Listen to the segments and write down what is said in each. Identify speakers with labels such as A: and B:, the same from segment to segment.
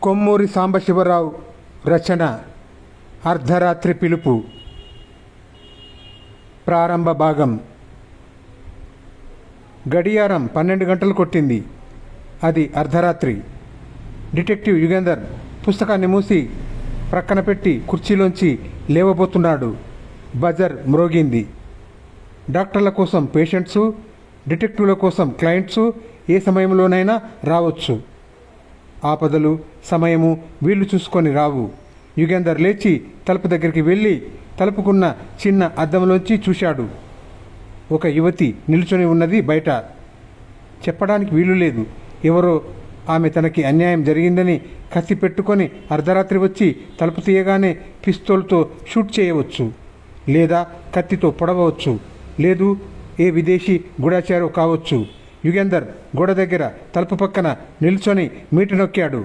A: కొమ్మూరి సాంబశివరావు రచన అర్ధరాత్రి పిలుపు ప్రారంభ భాగం. గడియారం 12 గంటలు కొట్టింది. అది అర్ధరాత్రి. డిటెక్టివ్ యుగేందర్ పుస్తకాన్ని మూసి ప్రక్కన పెట్టి కుర్చీలోంచి లేవబోతున్నాడు. బజర్ మ్రోగింది. డాక్టర్ల కోసం పేషెంట్సు, డిటెక్టివ్ల కోసం క్లయింట్సు ఏ సమయంలోనైనా రావచ్చు. ఆపదలు సమయము వీళ్ళు చూసుకొని రావు. యుగేందర్ లేచి తలుపు దగ్గరికి వెళ్ళి తలుపుకున్న చిన్న అద్దంలోంచి చూశాడు. ఒక యువతి నిల్చొని ఉన్నది బయట. చెప్పడానికి వీలు లేదు. ఎవరో ఆమె తనకి అన్యాయం జరిగిందని కత్తి పెట్టుకొని అర్ధరాత్రి వచ్చి తలుపు తీయగానే పిస్తోల్తో షూట్ చేయవచ్చు, లేదా కత్తితో పొడవచ్చు, లేదు ఏ విదేశీ గూఢచారో కావచ్చు. యుగేందర్ గోడ దగ్గర తలుపు పక్కన నిల్చొని మీటు నొక్కాడు.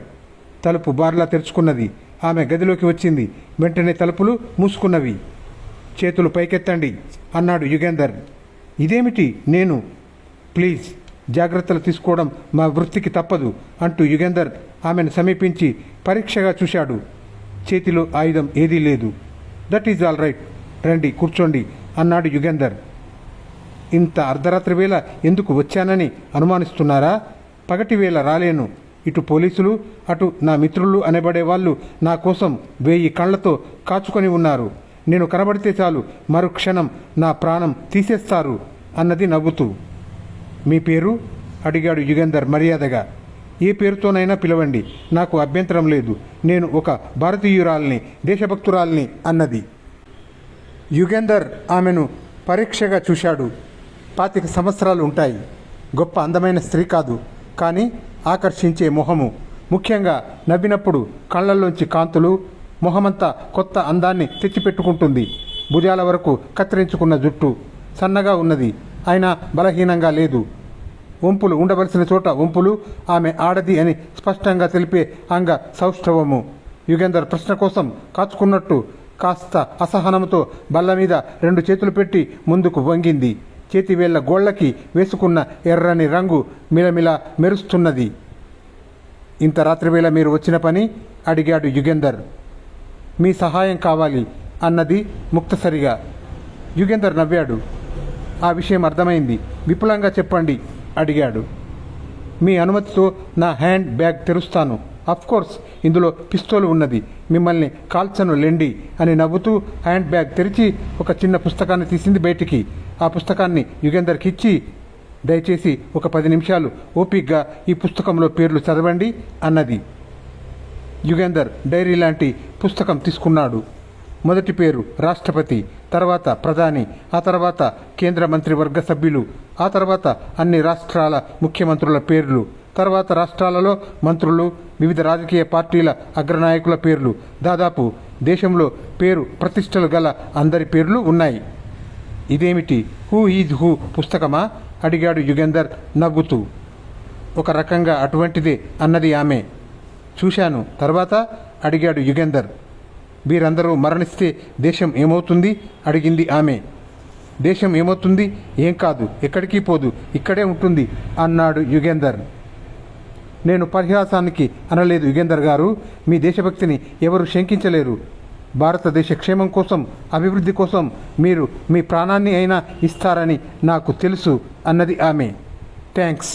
A: తలుపు బార్లా తెరుచుకున్నది. ఆమె గదిలోకి వచ్చింది. వెంటనే తలుపులు మూసుకున్నవి. చేతులు పైకెత్తండి అన్నాడు యుగేందర్. ఇదేమిటి? నేను ప్లీజ్, జాగ్రత్తలు తీసుకోవడం మా వృత్తికి తప్పదు అంటూ యుగేందర్ ఆమెను సమీపించి పరీక్షగా చూశాడు. చేతిలో ఆయుధం ఏదీ లేదు. దట్ ఈజ్ ఆల్ రైట్, రండి కూర్చోండి అన్నాడు యుగేందర్. ఇంత అర్ధరాత్రి వేళ ఎందుకు వచ్చానని అనుమానిస్తున్నారా? పగటి వేళ రాలేను. ఇటు పోలీసులు, అటు నా మిత్రులు అనబడే వాళ్ళు నా కోసం 1000 కళ్ళతో కాచుకొని ఉన్నారు. నేను కనబడితే చాలు మరుక్షణం నా ప్రాణం తీసేస్తారు అన్నది నవ్వుతూ. మీ పేరు? అడిగాడు యుగేందర్ మర్యాదగా. ఏ పేరుతోనైనా పిలవండి, నాకు అభ్యంతరం లేదు. నేను ఒక భారతీయురాల్ని, దేశభక్తురాల్ని అన్నది. యుగేందర్ ఆమెను పరీక్షగా చూశాడు. 25 సంవత్సరాలు ఉంటాయి. గొప్ప అందమైన స్త్రీ కాదు, కానీ ఆకర్షించే మొహము. ముఖ్యంగా నవ్వినప్పుడు కళ్ళల్లోంచి కాంతులు. మొహమంతా కొత్త అందాన్ని తెచ్చిపెట్టుకుంటుంది. భుజాల వరకు కత్తిరించుకున్న జుట్టు. సన్నగా ఉన్నది, అయినా బలహీనంగా లేదు. వంపులు ఉండవలసిన చోట వంపులు. ఆమె ఆడది అని స్పష్టంగా తెలిపే అంగ సౌష్ఠవము. యుగేందర్ ప్రశ్న కోసం కాచుకున్నట్టు కాస్త అసహనంతో బల్ల మీద 2 చేతులు పెట్టి ముందుకు వంగింది. చేతివేళ్ల గోళ్లకి వేసుకున్న ఎర్రని రంగు మిలమిల మెరుస్తున్నది. ఇంత రాత్రివేళ మీరు వచ్చిన పని? అడిగాడు యుగేందర్. మీ సహాయం కావాలి అన్నది ముక్తసరిగా. యుగేందర్ నవ్వాడు. ఆ విషయం అర్థమైంది. విపులంగా చెప్పండి అడిగాడు. మీ అనుమతితో నా హ్యాండ్ బ్యాగ్ తెరుస్తాను. అఫ్కోర్స్, ఇందులో పిస్తోలు ఉన్నది. మిమ్మల్ని కాల్చను లెండి అని నవ్వుతూ హ్యాండ్ బ్యాగ్ తెరిచి ఒక చిన్న పుస్తకాన్ని తీసింది బయటికి. ఆ పుస్తకాన్ని యుగేందర్కి ఇచ్చి, దయచేసి ఒక 10 నిమిషాలు ఓపిక్గా ఈ పుస్తకంలో పేర్లు చదవండి అన్నది. యుగేందర్ డైరీ లాంటి పుస్తకం తీసుకున్నాడు. మొదటి పేరు రాష్ట్రపతి, తర్వాత ప్రధాని, ఆ తర్వాత కేంద్ర మంత్రివర్గ సభ్యులు, ఆ తర్వాత అన్ని రాష్ట్రాల ముఖ్యమంత్రుల పేర్లు, తర్వాత రాష్ట్రాలలో మంత్రులు, వివిధ రాజకీయ పార్టీల అగ్రనాయకుల పేర్లు, దాదాపు దేశంలో పేరు ప్రతిష్టలు గల అందరి పేర్లు ఉన్నాయి. ఇదేమిటి, హూ ఈజ్ హూ పుస్తకమా? అడిగాడు యుగేందర్ నవ్వుతూ. ఒక రకంగా అటువంటిదే అన్నది ఆమె. చూశాను. తర్వాత? అడిగాడు యుగేందర్. వీరందరూ మరణిస్తే దేశం ఏమవుతుంది? అడిగింది ఆమె. దేశం ఏమవుతుంది? ఏం కాదు, ఎక్కడికి పోదు, ఇక్కడే ఉంటుంది అన్నాడు యుగేందర్. నేను పరిహాసానికి అనలేదు యుగేందర్ గారు. మీ దేశభక్తిని ఎవరు శంకించలేరు. భారతదేశ క్షేమం కోసం, అభివృద్ధి కోసం మీరు మీ ప్రాణాన్ని అయినా ఇస్తారని నాకు తెలుసు అన్నది ఆమె. థ్యాంక్స్.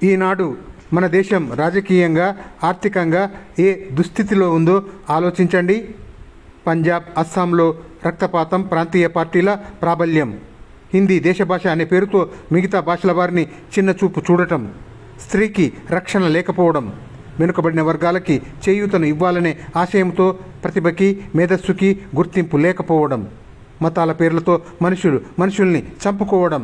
A: ఈనాడు మన దేశం రాజకీయంగా, ఆర్థికంగా ఏ దుస్థితిలో ఉందో ఆలోచించండి. పంజాబ్, అస్సాంలో రక్తపాతం, ప్రాంతీయ పార్టీల ప్రాబల్యం, హిందీ దేశభాష అనే పేరుతో మిగతా భాషల వారిని చిన్నచూపు చూడటం, స్త్రీకి రక్షణ లేకపోవడం, వెనుకబడిన వర్గాలకి చేయూతను ఇవ్వాలనే ఆశయంతో ప్రతిభకి, మేధస్సుకి గుర్తింపు లేకపోవడం, మతాల పేర్లతో మనుషుల్ని చంపుకోవడం,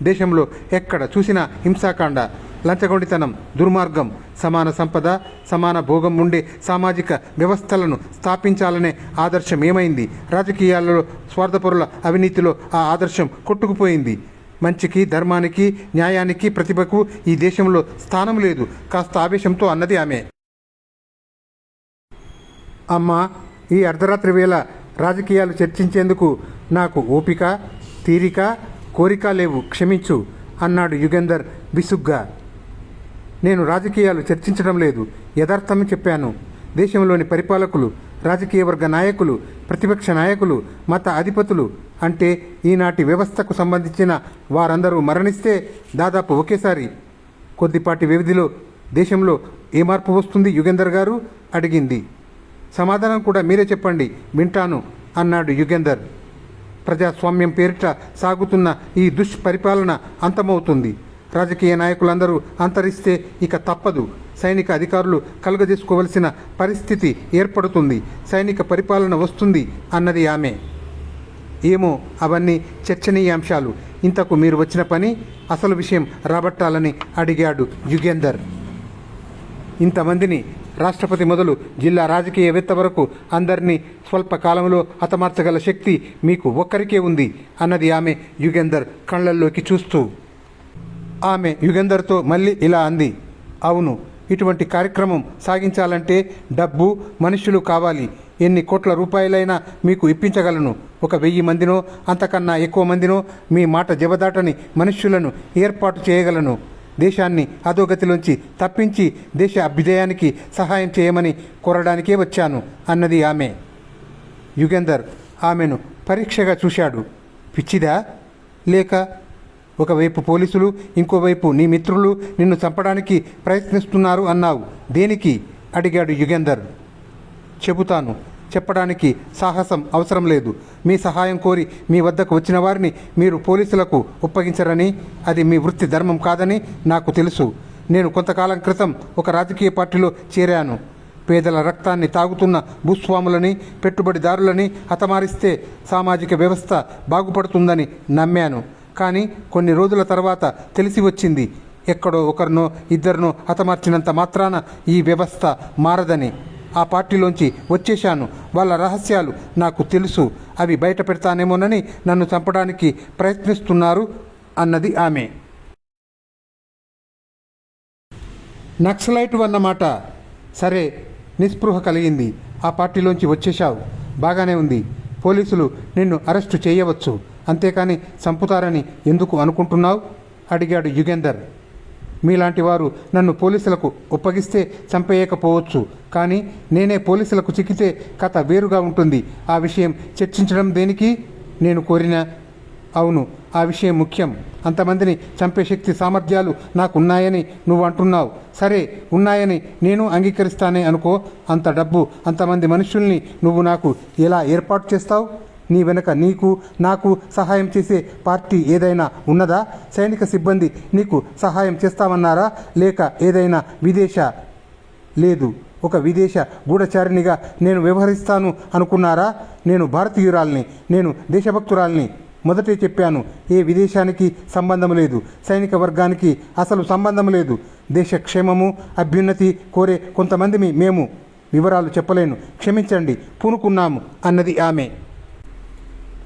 A: దేశంలో ఎక్కడ చూసినా హింసాకాండ, లంచగొండితనం, దుర్మార్గం, సమాన సంపద, సమాన భోగం ఉండే సామాజిక వ్యవస్థలను స్థాపించాలనే ఆదర్శం ఏమైంది? రాజకీయాలలో స్వార్థపరుల అవినీతిలో ఆ ఆదర్శం కొట్టుకుపోయింది. మంచికి, ధర్మానికి, న్యాయానికి, ప్రతిభకు ఈ దేశంలో స్థానం లేదు కాస్త ఆవేశంతో అన్నది ఆమె. అమ్మా, ఈ అర్ధరాత్రి వేళ రాజకీయాలు చర్చించేందుకు నాకు ఓపిక, తీరిక, కోరిక లేవు, క్షమించు అన్నాడు యుగేందర్ విసుగ్గా. నేను రాజకీయాలు చర్చించడం లేదు. యథార్థం చెప్పాను. దేశంలోని పరిపాలకులు, రాజకీయ వర్గ నాయకులు, ప్రతిపక్ష నాయకులు, మత అధిపతులు అంటే ఈనాటి వ్యవస్థకు సంబంధించిన వారందరూ మరణిస్తే దాదాపు ఒకేసారి కొద్దిపాటి వ్యవధిలో దేశంలో ఏ మార్పు వస్తుంది యుగేందర్ గారు అడిగింది. సమాధానం కూడా మీరే చెప్పండి, వింటాను అన్నాడు యుగేందర్. ప్రజాస్వామ్యం పేరిట సాగుతున్న ఈ దుష్పరిపాలన అంతమవుతుంది. రాజకీయ నాయకులందరూ అంతరిస్తే ఇక తప్పదు. సైనిక అధికారులు కలుగజేసుకోవలసిన పరిస్థితి ఏర్పడుతుంది. సైనిక పరిపాలన వస్తుంది అన్నది ఆమె. ఏమో, అవన్నీ చర్చనీయాంశాలు. ఇంతకు మీరు వచ్చిన పని, అసలు విషయం రాబట్టాలని అడిగాడు యుగేందర్. ఇంతమందిని, రాష్ట్రపతి మొదలు జిల్లా రాజకీయవేత్త వరకు అందరినీ స్వల్ప కాలంలో హతమార్చగల శక్తి మీకు ఒక్కరికే ఉంది అన్నది ఆమె యుగేందర్ కళ్ళల్లోకి చూస్తూ. ఆమె యుగేందర్తో మళ్ళీ ఇలా అంది. అవును, ఇటువంటి కార్యక్రమం సాగించాలంటే డబ్బు, మనుషులు కావాలి. ఎన్ని కోట్ల రూపాయలైనా మీకు ఇప్పించగలను. 1000 మందినో అంతకన్నా ఎక్కువ మందినో మీ మాట జబదాటని మనుష్యులను ఏర్పాటు చేయగలను. దేశాన్ని అధోగతిలోంచి తప్పించి దేశ అభ్యుదయానికి సహాయం చేయమని కోరడానికే వచ్చాను అన్నది ఆమె. యుగేందర్ ఆమెను పరీక్షగా చూశాడు. పిచ్చిదా? లేక ఒకవైపు పోలీసులు, ఇంకోవైపు నీ మిత్రులు నిన్ను చంపడానికి ప్రయత్నిస్తున్నారు అన్నావు. దేనికి అడిగాడు యుగేందర్. చెబుతాను. చెప్పడానికి సాహసం అవసరం లేదు. మీ సహాయం కోరి మీ వద్దకు వచ్చిన వారిని మీరు పోలీసులకు ఒప్పగించరని, అది మీ వృత్తి ధర్మం కాదని నాకు తెలుసు. నేను కొంతకాలం క్రితం ఒక రాజకీయ పార్టీలో చేరాను. పేదల రక్తాన్ని తాగుతున్న భూస్వాములని, పెట్టుబడిదారులని హతమారిస్తే సామాజిక వ్యవస్థ బాగుపడుతుందని నమ్మాను. కానీ కొన్ని రోజుల తర్వాత తెలిసి వచ్చింది, ఎక్కడో ఒకరినో ఇద్దరినో హతమార్చినంత మాత్రాన ఈ వ్యవస్థ మారదని. ఆ పార్టీలోంచి వచ్చేశాను. వాళ్ళ రహస్యాలు నాకు తెలుసు. అవి బయట పెడతానేమోనని నన్ను చంపడానికి ప్రయత్నిస్తున్నారు అన్నది ఆమె. నక్సలైట్ అన్నమాట. సరే, నిస్పృహ కలిగింది. ఆ పార్టీలోంచి వచ్చేశావు, బాగానే ఉంది. పోలీసులు నిన్ను అరెస్టు చేయవచ్చు, అంతేకాని చంపుతారని ఎందుకు అనుకుంటున్నావు అడిగాడు యుగేందర్. మీలాంటి వారు నన్ను పోలీసులకు ఒప్పగిస్తే చంపేయకపోవచ్చు, కానీ నేనే పోలీసులకు చిక్కితే కథ వేరుగా ఉంటుంది. ఆ విషయం చర్చించడం దేనికి? నేను కోరినా? అవును, ఆ విషయం ముఖ్యం. అంతమందిని చంపే శక్తి సామర్థ్యాలు నాకున్నాయని నువ్వు అంటున్నావు. సరే, ఉన్నాయని నేను అంగీకరిస్తానే అనుకో. అంత డబ్బు, అంతమంది మనుషుల్ని నువ్వు నాకు ఎలా ఏర్పాటు చేస్తావు? నీ వెనక నీకు నాకు సహాయం చేసే పార్టీ ఏదైనా ఉన్నదా? సైనిక సిబ్బంది నీకు సహాయం చేస్తామన్నారా? లేక ఏదైనా విదేశ? లేదు, ఒక విదేశ గూఢచారినిగా నేను వ్యవహరిస్తాను అనుకున్నారా? నేను భారతీయురాల్ని, నేను దేశభక్తురాల్ని. మొదటే చెప్పాను, ఏ విదేశానికి సంబంధం లేదు, సైనిక వర్గానికి అసలు సంబంధం లేదు. దేశ క్షేమము, అభ్యున్నతి కోరే కొంతమందిమి మేము. వివరాలు చెప్పలేను, క్షమించండి, పూనుకున్నాము అన్నది ఆమె.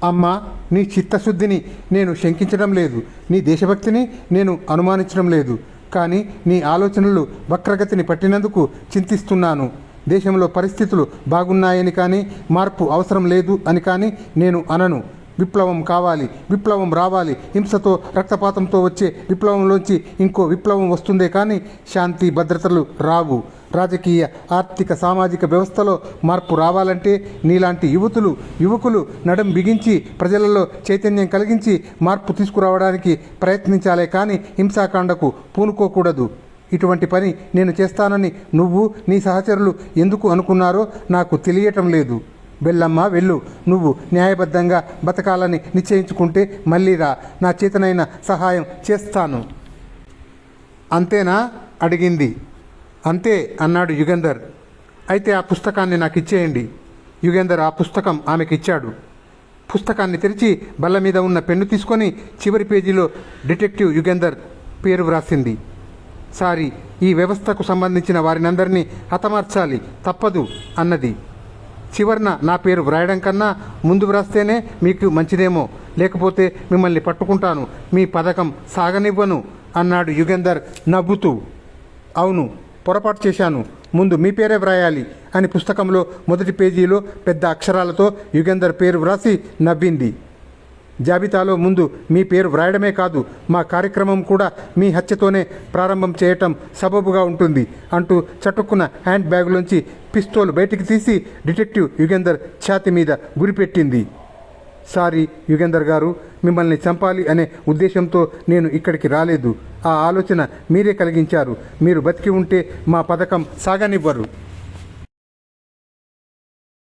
A: అమ్మా, నీ చిత్తశుద్ధిని నేను శంకించడం లేదు, నీ దేశభక్తిని నేను అనుమానించడం లేదు. కానీ నీ ఆలోచనలు వక్రగతిని పట్టినందుకు చింతిస్తున్నాను. దేశంలో పరిస్థితులు బాగున్నాయని కానీ, మార్పు అవసరం లేదు అని కానీ నేను అనను. విప్లవం కావాలి, విప్లవం రావాలి. హింసతో, రక్తపాతంతో వచ్చే విప్లవంలోంచి ఇంకో విప్లవం వస్తుందే కానీ శాంతి భద్రతలు రావు. రాజకీయ, ఆర్థిక, సామాజిక వ్యవస్థలో మార్పు రావాలంటే నీలాంటి యువకులు నడుం బిగించి ప్రజలలో చైతన్యం కలిగించి మార్పు తీసుకురావడానికి ప్రయత్నించాలే కానీ హింసాకాండకు పూనుకోకూడదు. ఇటువంటి పని నేను చేస్తానని నువ్వు, నీ సహచరులు ఎందుకు అనుకున్నారో నాకు తెలియటం లేదు. వెళ్ళమ్మా, వెళ్ళు. నువ్వు న్యాయబద్ధంగా బతకాలని నిశ్చయించుకుంటే మళ్ళీ రా, నా చేతనైన సహాయం చేస్తాను. అంతేనా అడిగింది. అంతే అన్నాడు యుగేందర్. అయితే ఆ పుస్తకాన్ని నాకు ఇచ్చేయండి. యుగేందర్ ఆ పుస్తకం ఆమెకిచ్చాడు. పుస్తకాన్ని తెరిచి బల్ల మీద ఉన్న పెన్ను తీసుకొని చివరి పేజీలో డిటెక్టివ్ యుగేందర్ పేరు వ్రాసింది. సారీ, ఈ వ్యవస్థకు సంబంధించిన వారినందరినీ హతమార్చాలి, తప్పదు అన్నది. చివరన నా పేరు వ్రాయడం కన్నా ముందు వ్రాస్తేనే మీకు మంచిదేమో, లేకపోతే మిమ్మల్ని పట్టుకుంటాను, మీ పథకం సాగనివ్వను అన్నాడు యుగేందర్ నవ్వుతూ. అవును, పొరపాటు చేశాను, ముందు మీ పేరే వ్రాయాలి అని పుస్తకంలో మొదటి పేజీలో పెద్ద అక్షరాలతో యుగేందర్ పేరు వ్రాసి నవ్వింది. జాబితాలో ముందు మీ పేరు వ్రాయడమే కాదు, మా కార్యక్రమం కూడా మీ హత్యతోనే ప్రారంభం చేయటం సబబుగా ఉంటుంది అంటూ చటుక్కున హ్యాండ్ బ్యాగ్లోంచి పిస్తోల్ బయటికి తీసి డిటెక్టివ్ యుగేందర్ ఛాతి మీద గురిపెట్టింది. సారీ యుగేందర్ గారు, మిమ్మల్ని చంపాలి అనే ఉద్దేశంతో నేను ఇక్కడికి రాలేదు. ఆ ఆలోచన మీరే కలిగించారు. మీరు బతికి ఉంటే మా పథకం సాగనివ్వరు.